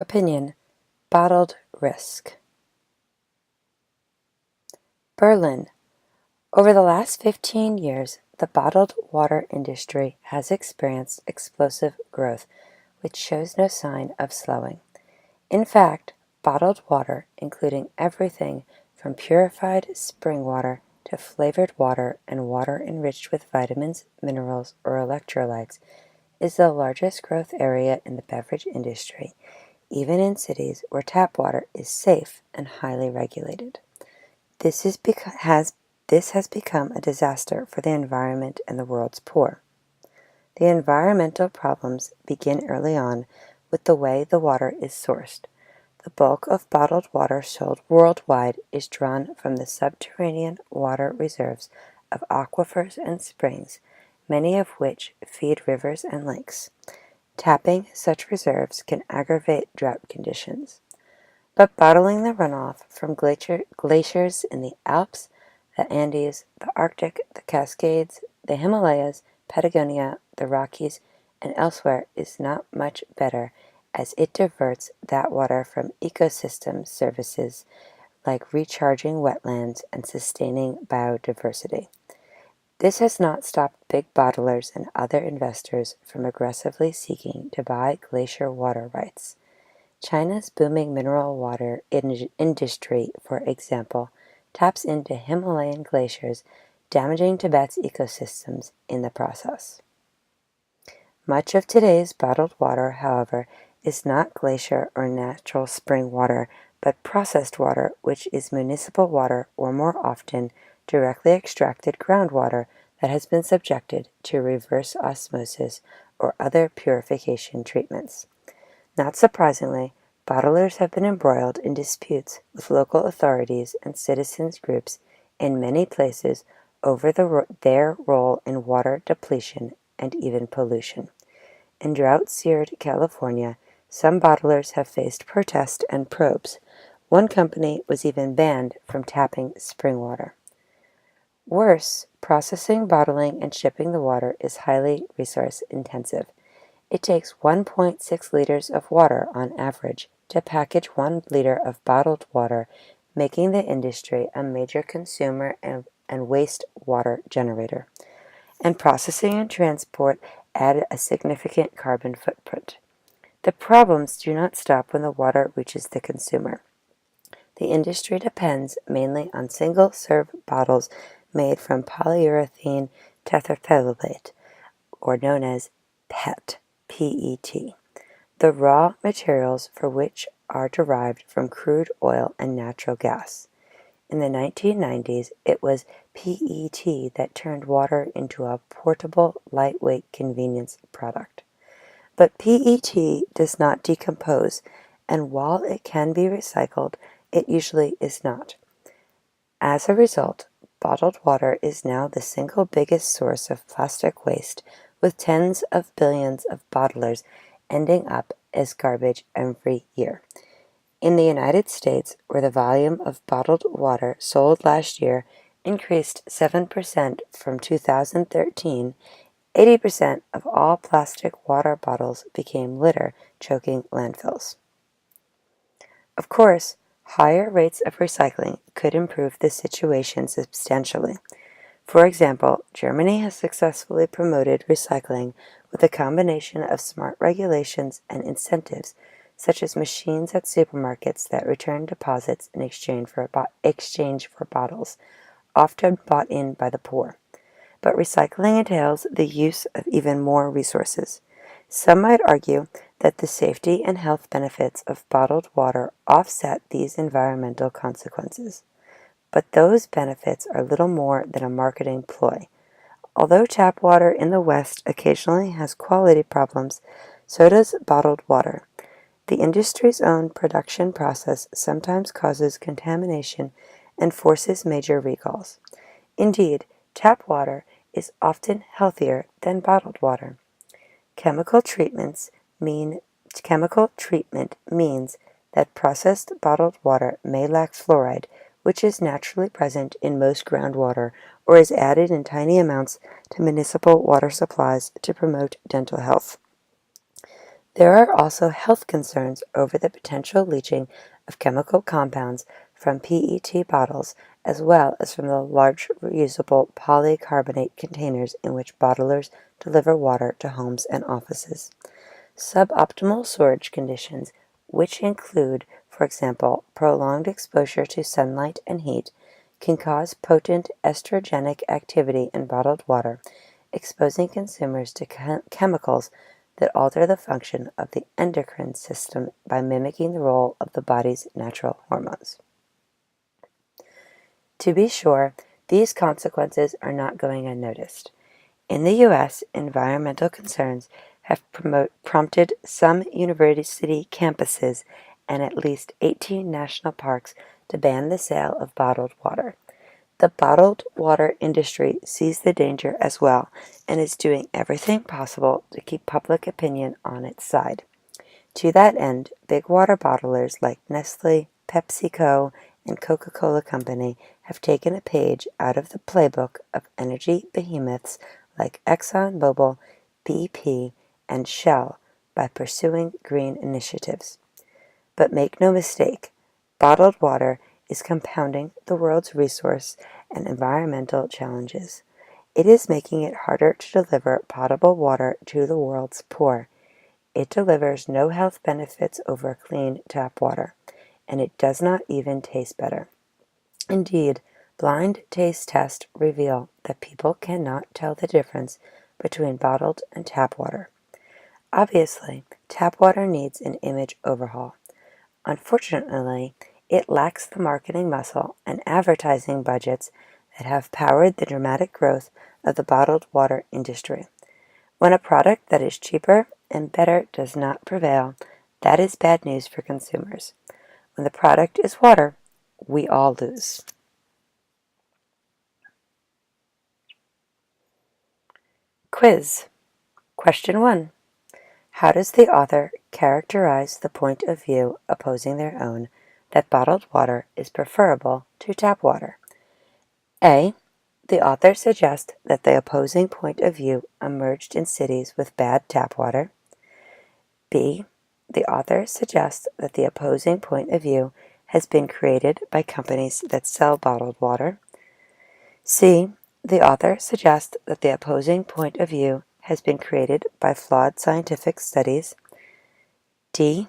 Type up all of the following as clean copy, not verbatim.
Opinion: bottled risk. Berlin. Over the last 15 years, the bottled water industry has experienced explosive growth, which shows no sign of slowing. In fact, bottled water, including everything from purified spring water to flavored water and water enriched with vitamins, minerals, or electrolytes, is the largest growth area in the beverage industry, even in cities where tap water is safe and highly regulated. This has become a disaster for the environment and the world's poor. The environmental problems begin early on with the way the water is sourced. The bulk of bottled water sold worldwide is drawn from the subterranean water reserves of aquifers and springs, many of which feed rivers and lakes. Tapping such reserves can aggravate drought conditions. But bottling the runoff from glaciers in the Alps, the Andes, the Arctic, the Cascades, the Himalayas, Patagonia, the Rockies, and elsewhere is not much better, as it diverts that water from ecosystem services like recharging wetlands and sustaining biodiversity. This has not stopped big bottlers and other investors from aggressively seeking to buy glacier water rights. China's booming mineral water industry, for example, taps into Himalayan glaciers, damaging Tibet's ecosystems in the process. Much of today's bottled water, however, is not glacier or natural spring water, but processed water, which is municipal water or more often directly extracted groundwater that has been subjected to reverse osmosis or other purification treatments. Not surprisingly, bottlers have been embroiled in disputes with local authorities and citizens groups in many places over their role in water depletion and even pollution. In drought-seared California, some bottlers have faced protest and probes. One company was even banned from tapping spring water. Worse, processing, bottling, and shipping the water is highly resource-intensive. It takes 1.6 liters of water on average to package 1 liter of bottled water, making the industry a major consumer and wastewater generator. And processing and transport add a significant carbon footprint. The problems do not stop when the water reaches the consumer. The industry depends mainly on single-serve bottles made from polyurethane tetraphthalate, or known as PET. PET, the raw materials for which are derived from crude oil and natural gas. In the 1990s, it was PET that turned water into a portable, lightweight convenience product. But PET does not decompose, and while it can be recycled, it usually is not. As a result, bottled water is now the single biggest source of plastic waste, with tens of billions of bottlers ending up as garbage every year. In the United States, where the volume of bottled water sold last year increased 7% from 2013, 80% of all plastic water bottles became litter, choking landfills. Of course, higher rates of recycling could improve the situation substantially. For example, Germany has successfully promoted recycling with a combination of smart regulations and incentives, such as machines at supermarkets that return deposits in exchange for bottles, often bought in by the poor. But recycling entails the use of even more resources. Some might argue that the safety and health benefits of bottled water offset these environmental consequences. But those benefits are little more than a marketing ploy. Although tap water in the West occasionally has quality problems, so does bottled water. The industry's own production process sometimes causes contamination and forces major recalls. Indeed, tap water is often healthier than bottled water. Chemical treatment means that processed bottled water may lack fluoride, which is naturally present in most groundwater or is added in tiny amounts to municipal water supplies to promote dental health. There are also health concerns over the potential leaching of chemical compounds from PET bottles as well as from the large reusable polycarbonate containers in which bottlers deliver water to homes and offices. Suboptimal storage conditions, which include, for example, prolonged exposure to sunlight and heat, can cause potent estrogenic activity in bottled water, exposing consumers to chemicals that alter the function of the endocrine system by mimicking the role of the body's natural hormones. To be sure, these consequences are not going unnoticed. In the U.S., environmental concerns have prompted some university campuses and at least 18 national parks to ban the sale of bottled water. The bottled water industry sees the danger as well and is doing everything possible to keep public opinion on its side. To that end, big water bottlers like Nestle, PepsiCo, and Coca-Cola Company have taken a page out of the playbook of energy behemoths like ExxonMobil, BP, and Shell by pursuing green initiatives. But make no mistake, bottled water is compounding the world's resource and environmental challenges. It is making it harder to deliver potable water to the world's poor. It delivers no health benefits over clean tap water, and it does not even taste better. Indeed, blind taste tests reveal that people cannot tell the difference between bottled and tap water. Obviously, tap water needs an image overhaul. Unfortunately, it lacks the marketing muscle and advertising budgets that have powered the dramatic growth of the bottled water industry. When a product that is cheaper and better does not prevail, that is bad news for consumers. When the product is water, we all lose. Quiz. Question 1. How does the author characterize the point of view opposing their own that bottled water is preferable to tap water? A. The author suggests that the opposing point of view emerged in cities with bad tap water. B. The author suggests that the opposing point of view has been created by companies that sell bottled water. C. The author suggests that the opposing point of view has been created by flawed scientific studies. D.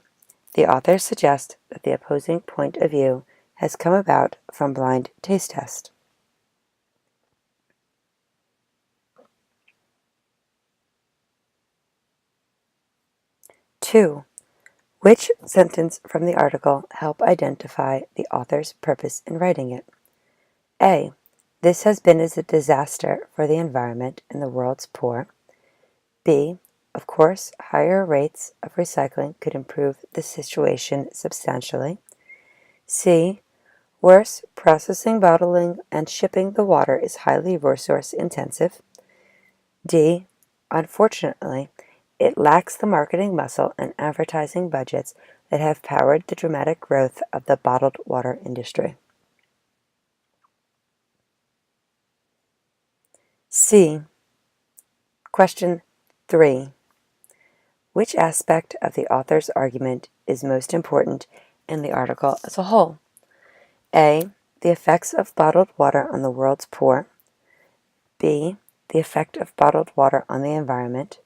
The author suggests that the opposing point of view has come about from blind taste test. 2. Which sentence from the article help identify the author's purpose in writing it? A. This has been a disaster for the environment and the world's poor. B. Of course, higher rates of recycling could improve the situation substantially. C. Worse, processing, bottling, and shipping the water is highly resource intensive. D. Unfortunately, it lacks the marketing muscle and advertising budgets that have powered the dramatic growth of the bottled water industry. C. Question 3. Which aspect of the author's argument is most important in the article as a whole? A. The effects of bottled water on the world's poor. B. The effect of bottled water on the environment.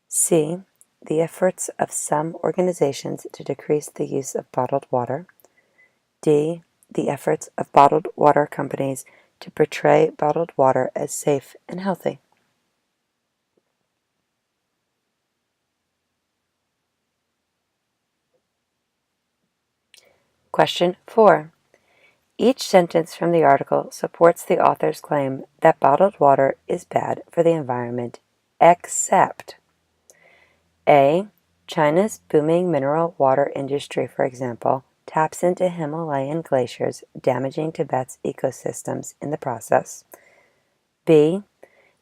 C. The efforts of some organizations to decrease the use of bottled water. D. The efforts of bottled water companies to portray bottled water as safe and healthy. Question 4. Each sentence from the article supports the author's claim that bottled water is bad for the environment, except A. China's booming mineral water industry, for example, taps into Himalayan glaciers, damaging Tibet's ecosystems in the process. B.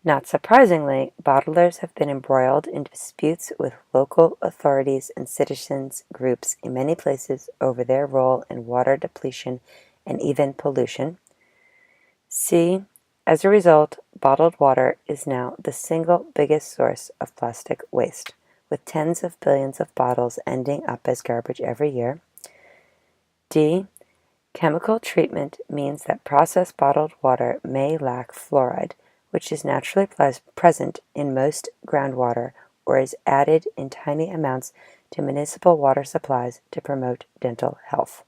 Not surprisingly, bottlers have been embroiled in disputes with local authorities and citizens groups in many places over their role in water depletion and even pollution. C. As a result, bottled water is now the single biggest source of plastic waste. with tens of billions of bottles ending up as garbage every year. D. Chemical treatment means that processed bottled water may lack fluoride, which is naturally present in most groundwater or is added in tiny amounts to municipal water supplies to promote dental health.